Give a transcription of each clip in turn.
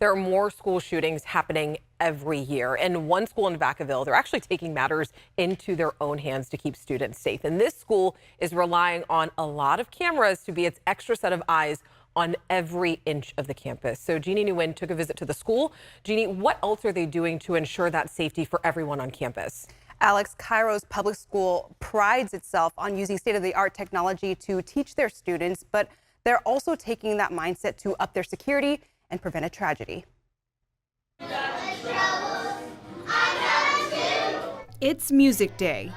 There are more school shootings happening every year. And one school in Vacaville, they're actually taking matters into their own hands to keep students safe. And this school is relying on a lot of cameras to be its extra set of eyes on every inch of the campus. So Jeannie Nguyen took a visit to the school. Jeannie, what else are they doing to ensure that safety for everyone on campus? Alex, Cairo's public school prides itself on using state-of-the-art technology to teach their students, but they're also taking that mindset to up their security and prevent a tragedy. It's Music Day.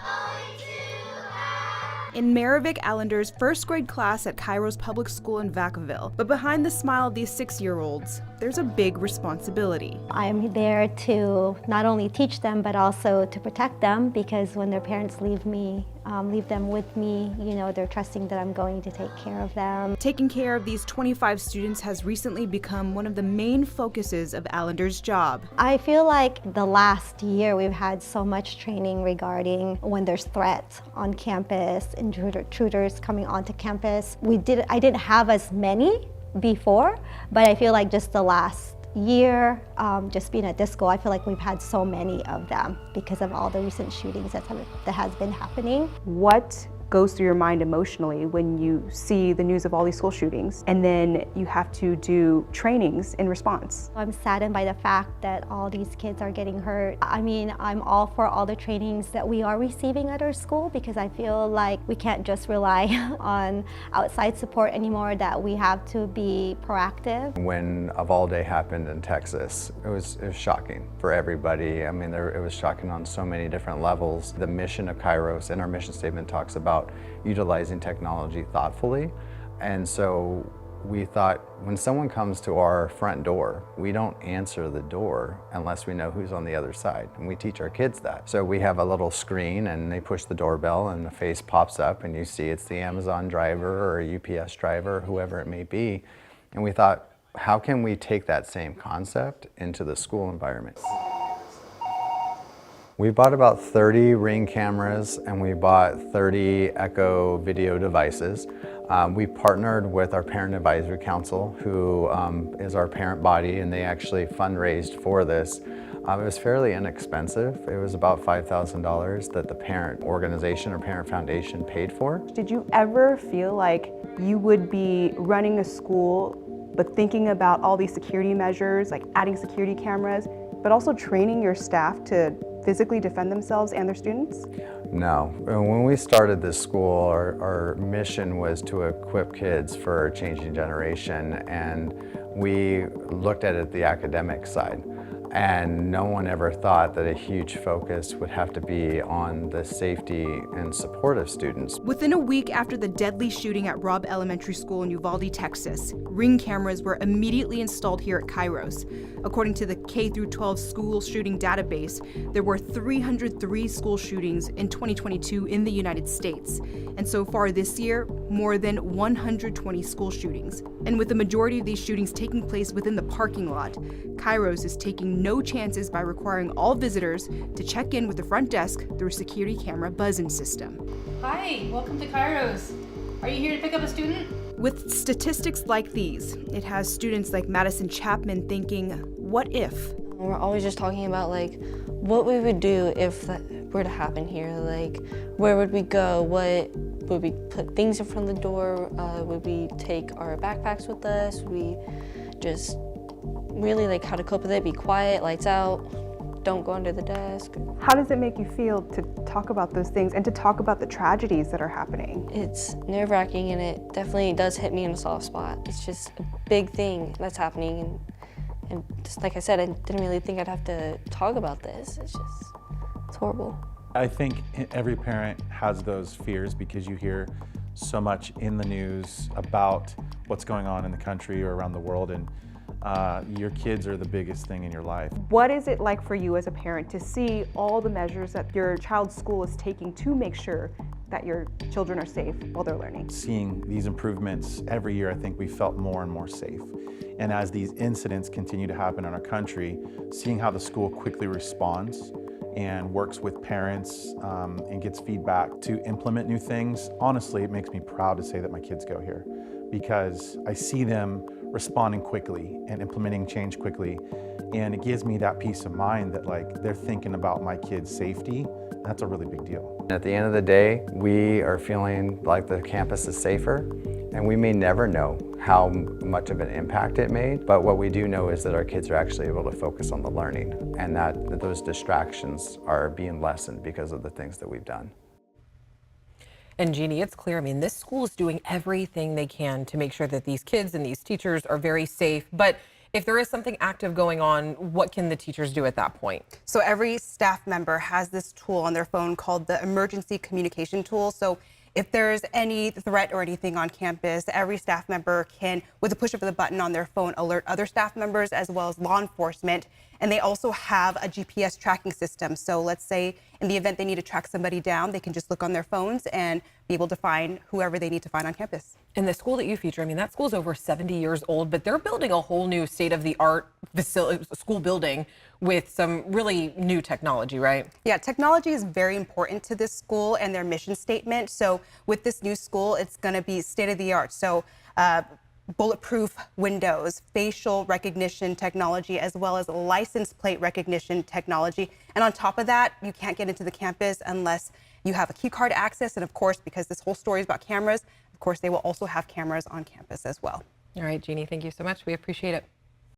In Marivic Allender's first grade class at Cairo's public school in Vacaville. But behind the smile of these 6-year-olds, there's a big responsibility. I'm there to not only teach them, but also to protect them, because when their parents leave them with me, you know, they're trusting that I'm going to take care of them. Taking care of these 25 students has recently become one of the main focuses of Allender's job. I feel like the last year we've had so much training regarding when there's threats on campus, intruders coming onto campus. I didn't have as many before, but I feel like just the last year, just being at this school, I feel like we've had so many of them because of all the recent shootings that has been happening. What goes through your mind emotionally when you see the news of all these school shootings and then you have to do trainings in response? I'm saddened by the fact that all these kids are getting hurt. I mean, I'm all for all the trainings that we are receiving at our school, because I feel like we can't just rely on outside support anymore, that we have to be proactive. When Uvalde happened in Texas, it was shocking for everybody. I mean, it was shocking on so many different levels. The mission of Kairos and our mission statement talks about utilizing technology thoughtfully. And so we thought, when someone comes to our front door, we don't answer the door unless we know who's on the other side. And we teach our kids that. So we have a little screen and they push the doorbell and the face pops up and you see it's the Amazon driver or a UPS driver, whoever it may be. And we thought, how can we take that same concept into the school environment? We bought about 30 Ring cameras and we bought 30 Echo video devices. We partnered with our Parent Advisory Council, who is our parent body, and they actually fundraised for this. It was fairly inexpensive. It was about $5,000 that the parent organization or parent foundation paid for. Did you ever feel like you would be running a school but thinking about all these security measures, like adding security cameras, but also training your staff to physically defend themselves and their students? No. When we started this school, our mission was to equip kids for a changing generation, and we looked at it the academic side. And no one ever thought that a huge focus would have to be on the safety and support of students. Within a week after the deadly shooting at Robb Elementary School in Uvalde, Texas, Ring cameras were immediately installed here at Kairos. According to the K-12 school shooting database, there were 303 school shootings in 2022 in the United States. And so far this year, more than 120 school shootings. And with the majority of these shootings taking place within the parking lot, Kairos is taking no chances by requiring all visitors to check in with the front desk through a security camera buzzing system. Hi, welcome to Kairos. Are you here to pick up a student? With statistics like these, it has students like Madison Chapman thinking, what if? We're always just talking about like what we would do if that were to happen here. Like, where would we go? What would we put things in front of the door? Would we take our backpacks with us? Would we just really like how to cope with it? Be quiet, lights out, don't go under the desk. How does it make you feel to talk about those things and to talk about the tragedies that are happening? It's nerve-wracking, and it definitely does hit me in a soft spot. It's just a big thing that's happening, and just like I said, I didn't really think I'd have to talk about this. It's horrible. I think every parent has those fears because you hear so much in the news about what's going on in the country or around the world, and your kids are the biggest thing in your life. What is it like for you as a parent to see all the measures that your child's school is taking to make sure that your children are safe while they're learning? Seeing these improvements every year, I think we felt more and more safe. And as these incidents continue to happen in our country, seeing how the school quickly responds and works with parents and gets feedback to implement new things, honestly, it makes me proud to say that my kids go here, because I see them responding quickly and implementing change quickly. And it gives me that peace of mind that like they're thinking about my kids' safety. That's a really big deal. At the end of the day, we are feeling like the campus is safer, and we may never know how much of an impact it made, but what we do know is that our kids are actually able to focus on the learning, and that those distractions are being lessened because of the things that we've done. And Jeannie, it's clear, I mean, this school is doing everything they can to make sure that these kids and these teachers are very safe, but if there is something active going on, what can the teachers do at that point? So every staff member has this tool on their phone called the emergency communication tool. So if there's any threat or anything on campus, every staff member can, with a push of the button on their phone, alert other staff members as well as law enforcement. And they also have a GPS tracking system. So let's say in the event they need to track somebody down, they can just look on their phones and be able to find whoever they need to find on campus. And the school that you feature, I mean, that school is over 70 years old, but they're building a whole new state-of-the-art school building with some really new technology, right? Yeah, technology is very important to this school and their mission statement. So with this new school, it's going to be state-of-the-art. So bulletproof windows, facial recognition technology, as well as license plate recognition technology. And on top of that, you can't get into the campus unless you have a key card access. And of course, because this whole story is about cameras, of course, they will also have cameras on campus as well. All right, Jeannie, thank you so much. We appreciate it.